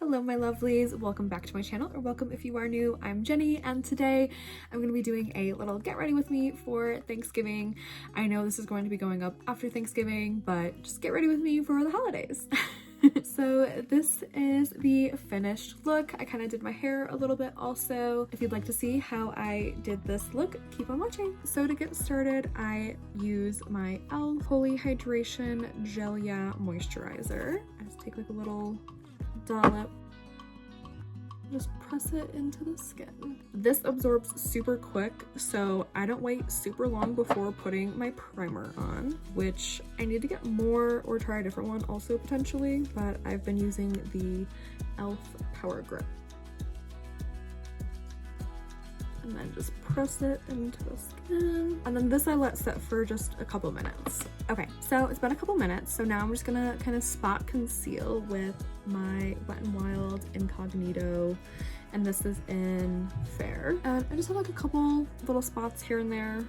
Hello my lovelies, welcome back to my channel, or welcome if you are new. I'm Jenny and today I'm going to be doing a little get ready with me for Thanksgiving. I know this is going to be going up after Thanksgiving, but just get ready with me for the holidays. So this is the finished look. I kind of did my hair a little bit also. If you'd like to see how I did this look, keep on watching. So to get started, I use my e.l.f. Holy Hydration Gel Yeah Moisturizer. I just take like a little dollop, just press it into the skin. This absorbs super quick, so I don't wait super long before putting my primer on, which I need to get more or try a different one also potentially, but I've been using the e.l.f. Power Grip. And then just press it into the skin. And then this I let set for just a couple minutes. Okay, so it's been a couple minutes, so now I'm just gonna kind of spot conceal with my Wet n Wild Incognito, and this is in Fair. And I just have like a couple little spots here and there.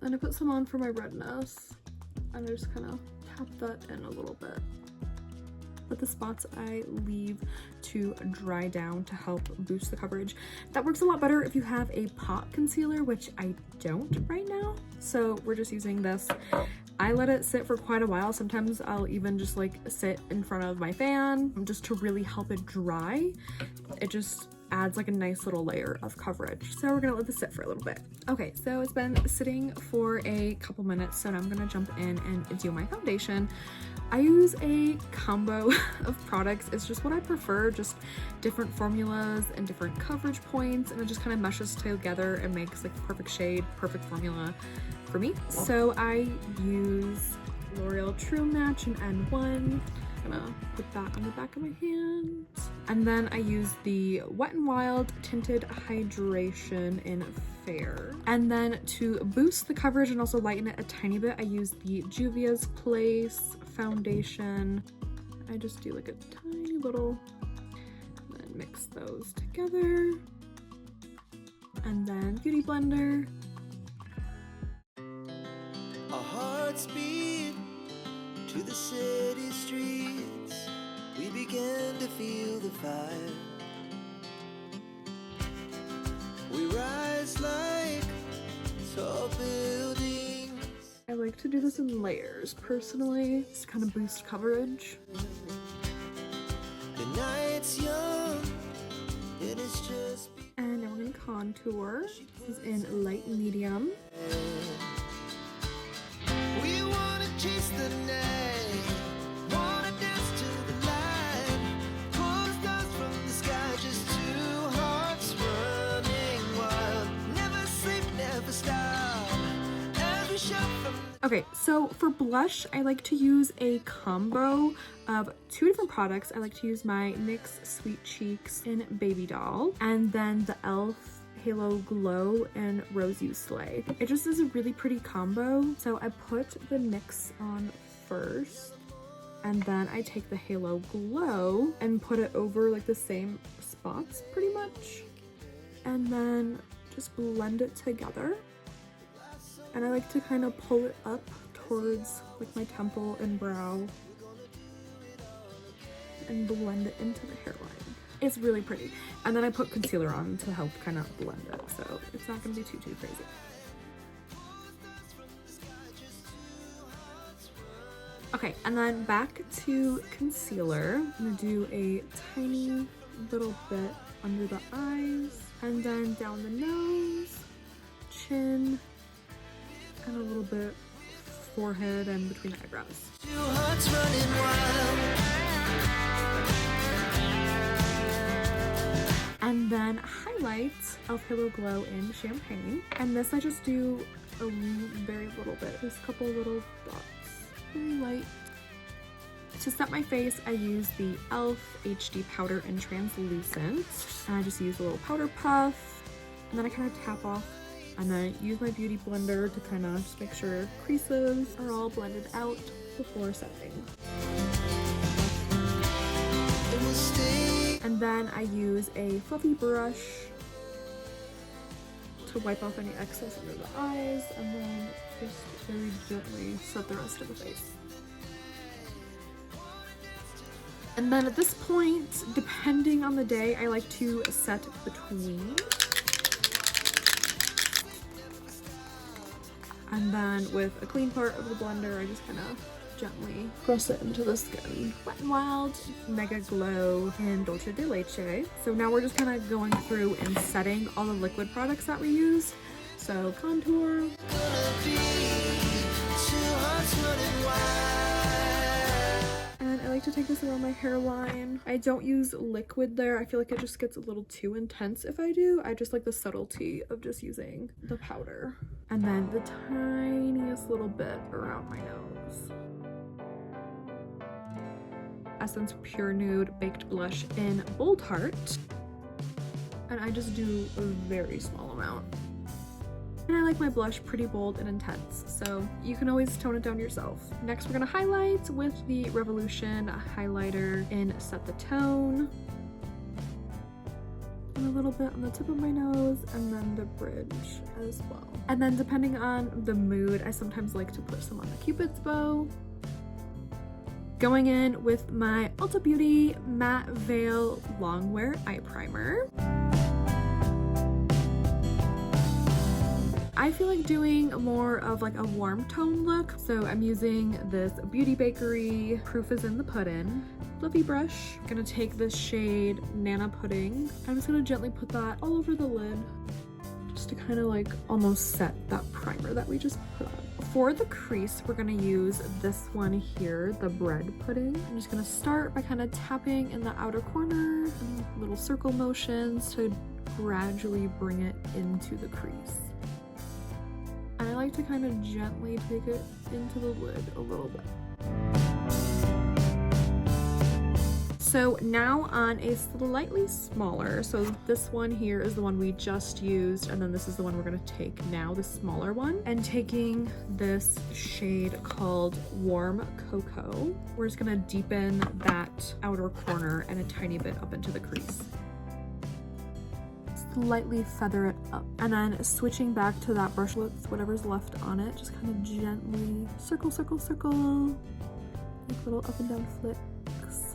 And I put some on for my redness, and I just kind of tap that in a little bit. But the spots I leave to dry down to help boost the coverage. That works a lot better if you have a pot concealer, which I don't right now. So we're just using this. I let it sit for quite a while. Sometimes I'll even just like sit in front of my fan just to really help it dry. It just adds like a nice little layer of coverage. So we're gonna let this sit for a little bit. Okay, so it's been sitting for a couple minutes, so now I'm gonna jump in and do my foundation. I use a combo of products. It's just what I prefer, just different formulas and different coverage points, and it just kind of meshes together and makes like the perfect shade, perfect formula for me. So I use L'Oreal True Match in N1. I'm gonna put that on the back of my hand. And then I use the Wet n Wild Tinted Hydration in Fair. And then to boost the coverage and also lighten it a tiny bit, I use the Juvia's Place foundation. I just do like a tiny little, and then mix those together. And then Beauty Blender. Our hearts beat to the city streets. We began to feel the fire. We rise like tall buildings. I like to do this in layers personally, just kind of boost coverage. The night's young, and it's just And now we're gonna contour. This is in light medium. we wanna chase the night, wanna dance to the light, pull the stars from the sky, just two hearts running wild, never sleep, never stop, as we shout from. Okay, so for blush, I like to use a combo of two different products. I like to use my NYX Sweet Cheeks in Baby Doll, and then the e.l.f. Halo Glow and Rose You Slay. It just is a really pretty combo. So I put the NYX on first, and then I take the Halo Glow and put it over like the same spots pretty much, and then just blend it together. And I like to kind of pull it up towards like my temple and brow and blend it into the hairline. It's really pretty. And then I put concealer on to help kind of blend it, so it's not going to be too crazy. Okay, and then back to concealer. I'm going to do a tiny little bit under the eyes, and then down the nose, chin, and a little bit forehead and between the eyebrows. Two hearts running wild. And then highlight e.l.f. Halo Glow in Champagne. And this I just do a very little bit, just a couple little dots, really light. To set my face, I use the e.l.f. HD Powder in Translucent. And I just use a little powder puff, and then I kind of tap off, and then use my Beauty Blender to kind of just make sure creases are all blended out before setting. It will stay. And then I use a fluffy brush to wipe off any excess under the eyes, and then set the rest of the face. And then at this point, depending on the day, I like to set between. And then with a clean part of the blender, I just kind of gently press it into the skin. Wet n Wild Mega Glow in Dolce de Leche. So now we're just kind of going through and setting all the liquid products that we use. So contour. And I like to take this around my hairline. I don't use liquid there. I feel like it just gets a little too intense if I do. I just like the subtlety of just using the powder. And then the tiniest little bit around my nose. Essence Pure Nude Baked Blush in Bold Heart. And I just do a very small amount. And I like my blush pretty bold and intense, so you can always tone it down yourself. Next, we're gonna highlight with the Revolution highlighter in Set the Tone. And a little bit on the tip of my nose, and then the bridge as well. And then depending on the mood, I sometimes like to put some on the Cupid's bow. Going in with my Ulta Beauty Matte Veil Longwear Eye Primer. I feel like doing more of like a warm tone look, so I'm using this Beauty Bakery Proof is in the Puddin' fluffy brush. I'm gonna take this shade Nana Pudding. I'm just gonna gently put that all over the lid, just to kind of like almost set that primer that we just put on. For the crease, we're gonna use this one here, the Bread Pudding. I'm just gonna start by kind of tapping in the outer corner, and little circle motions to gradually bring it into the crease. And I like to kind of gently take it into the lid a little bit. So now on a slightly smaller, so this one here is the one we just used, and then this is the one we're gonna take now, the smaller one. And taking this shade called Warm Cocoa, we're just gonna deepen that outer corner and a tiny bit up into the crease. Slightly feather it up, and then switching back to that brush with whatever's left on it, just kind of gently circle, circle, circle, like little up and down flicks.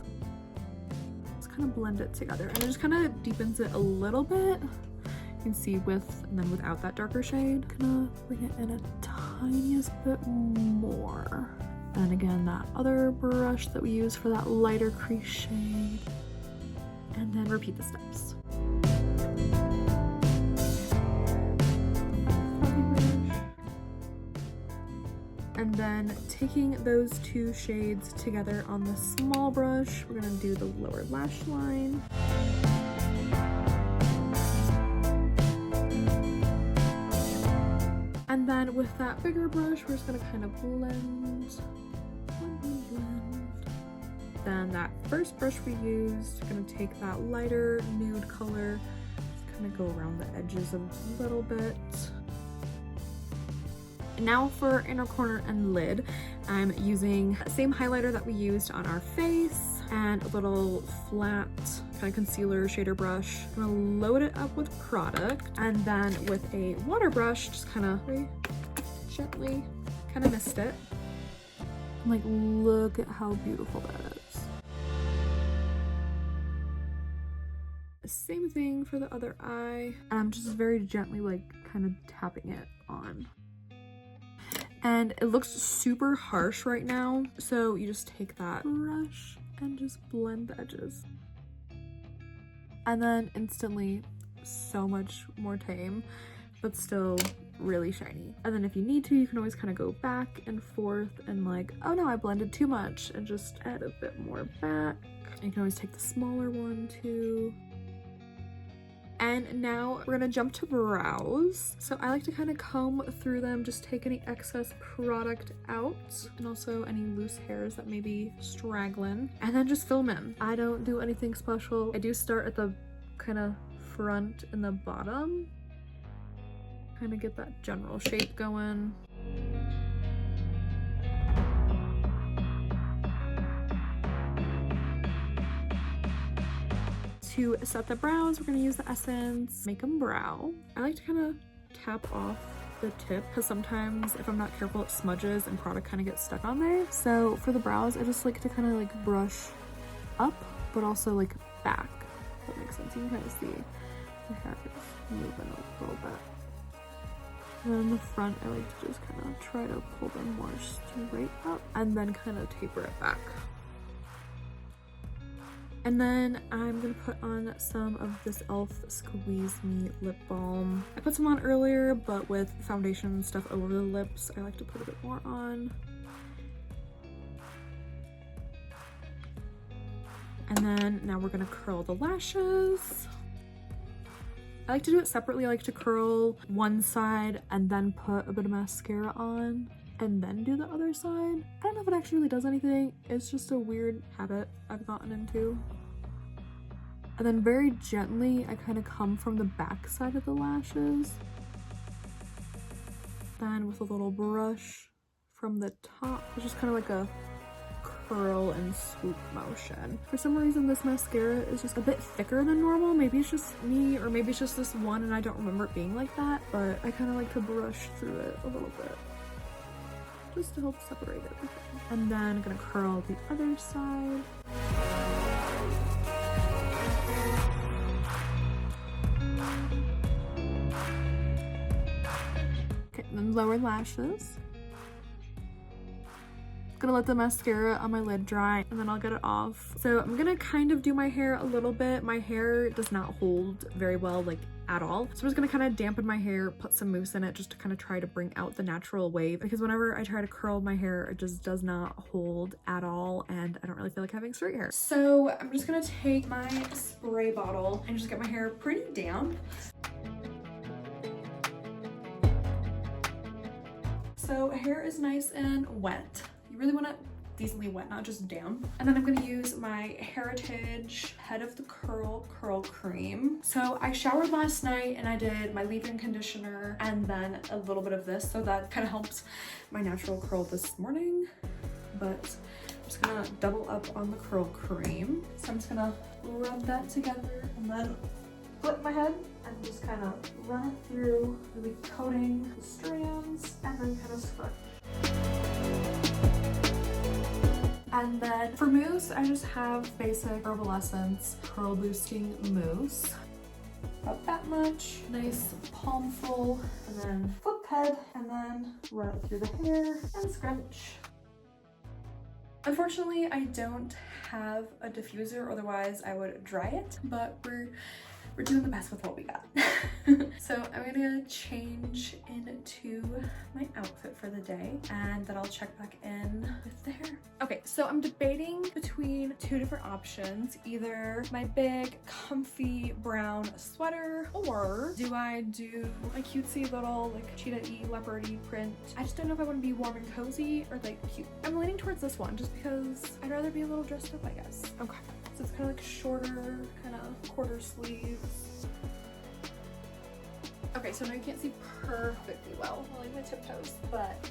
Just kind of blend it together, and it just kind of deepens it a little bit. You can see with and then without that darker shade. Gonna bring it in a tiniest bit more. And again, that other brush that we use for that lighter crease shade, and then repeat the steps. And then taking those two shades together on the small brush, we're gonna do the lower lash line. And then with that bigger brush, we're just gonna kind of blend. Then that first brush we used, we're gonna take that lighter nude color, just kind of go around the edges a little bit. Now for inner corner and lid, I'm using the same highlighter that we used on our face and a little flat kind of concealer shader brush. I'm gonna load it up with product, and then with a water brush, just kind of very gently kind of mist it. Like, look at how beautiful that is. Same thing for the other eye. And I'm just very gently like kind of tapping it on. And it looks super harsh right now, so you just take that brush and just blend the edges. And then instantly so much more tame, but still really shiny. And then if you need to, you can always kind of go back and forth and like, oh no, I blended too much, and just add a bit more back. You can always take the smaller one too. And now we're gonna jump to brows. So I like to kind of comb through them, just take any excess product out, and also any loose hairs that may be straggling, and then just fill them in. I don't do anything special. I do start at the kind of front and the bottom, kind of get that general shape going. To set the brows, we're going to use the Essence Make 'em Brow. I like to kind of tap off the tip because sometimes if I'm not careful it smudges and product kind of gets stuck on there. So for the brows, I just like to kind of like brush up but also like back. If that makes sense. You can kind of see the hair is moving a little bit. And then in the front, I like to just kind of try to pull them more straight up and then kind of taper it back. And then I'm gonna put on some of this e.l.f. Squeeze Me lip balm. I put some on earlier, but with foundation and stuff over the lips, I like to put a bit more on. And then now we're gonna curl the lashes. I like to do it separately. I like to curl one side and then put a bit of mascara on and then do the other side. I don't know if it actually really does anything. It's just a weird habit I've gotten into. And then very gently, I kind of come from the back side of the lashes. Then with a little brush from the top, it's just kind of like a curl and swoop motion. For some reason, this mascara is just a bit thicker than normal. Maybe it's just me, or maybe it's just this one and I don't remember it being like that, but I kind of like to brush through it a little bit just to help separate everything. And then I'm gonna curl the other side. Okay, and then lower lashes. Gonna let the mascara on my lid dry and then I'll get it off. So I'm gonna kind of do my hair a little bit. My hair does not hold very well, like at all. So I'm just gonna kind of dampen my hair, put some mousse in it just to kind of try to bring out the natural wave, because whenever I try to curl my hair, it just does not hold at all and I don't really feel like having straight hair. So I'm just gonna take my spray bottle and just get my hair pretty damp. So hair is nice and wet. You really want it decently wet, not just damp. And then I'm gonna use my Heritage Head of the Curl Cream. So I showered last night and I did my leave-in conditioner and then a little bit of this, so that kind of helps my natural curl this morning. But I'm just gonna double up on the curl cream. So I'm just gonna rub that together and then flip my head and just kind of run it through, really coating the strands and then kind of scrunch. And then for mousse, I just have basic Herbal Essence Curl Boosting Mousse. About that much. Nice palmful. And then flip head. And then run it through the hair and scrunch. Unfortunately, I don't have a diffuser, otherwise I would dry it. But we're doing the best with what we got. So I'm gonna change into my outfit for the day and then I'll check back in with the hair. Okay, so I'm debating between two different options. Either my big comfy brown sweater, or do I do a cutesy little like cheetah-y leopardy print. I just don't know if I want to be warm and cozy or like cute. I'm leaning towards this one just because I'd rather be a little dressed up, I guess. Okay. So it's kind of like shorter, kind of quarter sleeves. Okay, so now you can't see perfectly well, like my tiptoes, but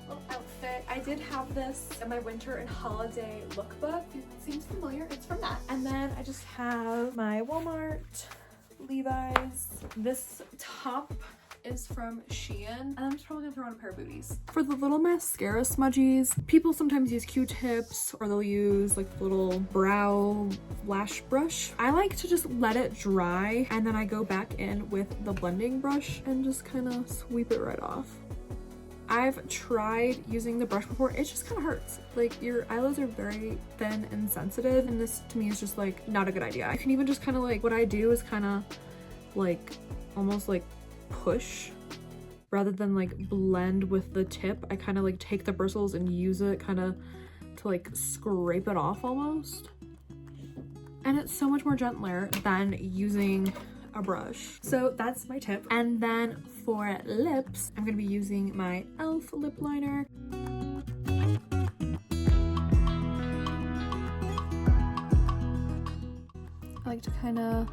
little outfit. I did have this in my winter and holiday lookbook. It seems familiar, it's from that. And then I just have my Walmart Levi's. This top is from Shein, and I'm just probably gonna throw on a pair of booties. For the little mascara smudgies, people sometimes use Q-tips or they'll use like the little brow lash brush. I like to just let it dry and then I go back in with the blending brush and just kind of sweep it right off. I've tried using the brush before, it just kind of hurts. Like your eyelids are very thin and sensitive, and this to me is just like not a good idea. I can even just kind of like, what I do is kind of like almost like push rather than like blend with the tip. I kind of like take the bristles and use it kind of to like scrape it off almost, and it's so much more gentler than using a brush. So that's my tip. And then for lips, I'm gonna be using my e.l.f. lip liner. I like to kind of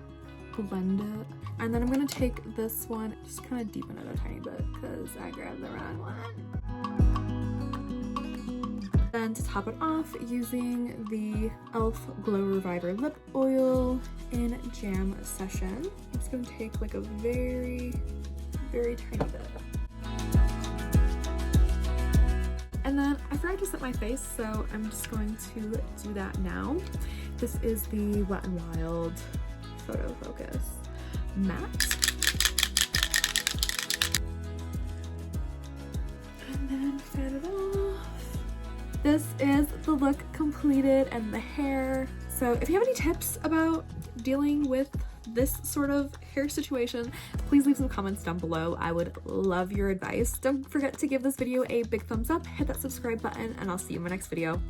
blend it. And then I'm gonna take this one, just kind of deepen it a tiny bit because I grabbed the wrong one. Then to top it off, using the e.l.f. Glow Reviver Lip Oil in Jam Session. I'm just gonna take like a very very tiny bit. And then I forgot to set my face, so I'm just going to do that now. This is the Wet n Wild Photo Focus matte. And then fan it off. This is the look completed and the hair. So if you have any tips about dealing with this sort of hair situation, please leave some comments down below. I would love your advice. Don't forget to give this video a big thumbs up, hit that subscribe button, and I'll see you in my next video.